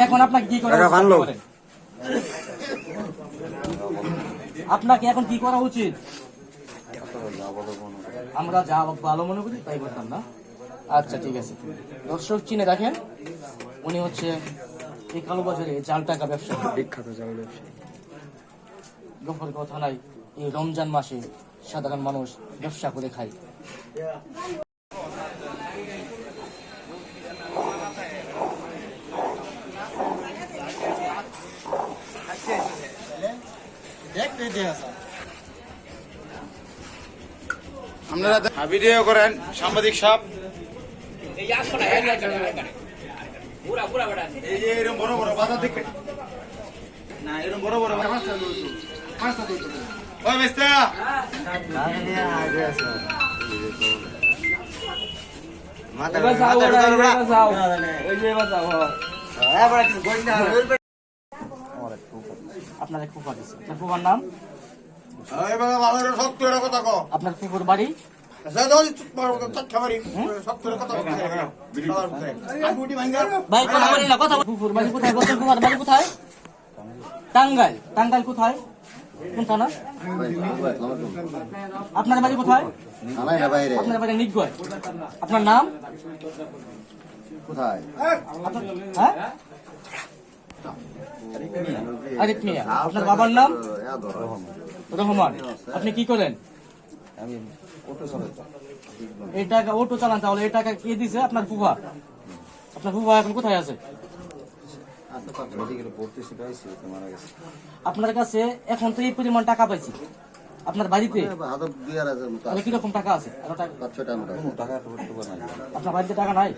এখন আপনাকে কি করা উচিত? আপনাকে এখন কি করা উচিত? আমরা যা ভালো মনে করি তাই করতাম না। আচ্ছা ঠিক আছে, দর্শক চিনে রাখেন, উনি হচ্ছে এই কালোবাজারে জাল টাকা ব্যবসা, বিখ্যাত জাল ব্যবসায়ী। গফরগাঁও থানায় এই রমজান মাসে সাধারণ মানুষ ব্যবসা করে খায়। আপনারা ভিডিও করেন, সাংবাদিক সাহেব। এই যে এরকম বড় বড় বাধা দেখে না, এরকম বড় বড় ওই মেস্তা আপনার ফুফা দিচ্ছে, আপনার ফুফার নাম? আপনার ফুফুর বাড়ি? ফুফুর বাড়ি কোথায়? ফুফার বাড়ি কোথায়? টাঙ্গাইল। টাঙ্গাইল কোথায়? কোন থানা? আপনার বাড়ি কোথায়? আপনার বাড়ি নিগয়। আপনার নাম কোথায়? হ্যাঁ, আরিফ মিয়া। আপনার বাবার নাম? রহমান। আপনি কি করেন? এই টাকা অটো চালান, তাহলে এই টাকা কে দিছে? আপনার ফুফা। আপনার ফুফা এখন কোথায় আছে? আপনার কাছে এখন তো এই পরিমাণ টাকা পাইছি, আপনার বাড়িতে কিরকম টাকা আছে? আপনার বাড়িতে টাকা নাই?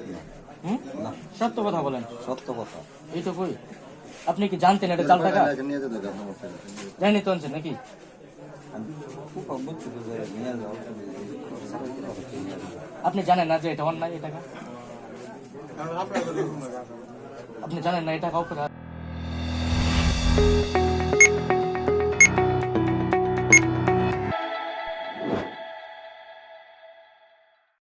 সত্য কথা বলেন। সত্য কথা। এই তো কই, আপনি কি জানতেন এটা জাল টাকা? জানি তো আনছেন নাকি? আপনি জানেন না যে এটা অন্যায়? এই টাকা আপনি জানেন না? এই টাকা অপরাধ।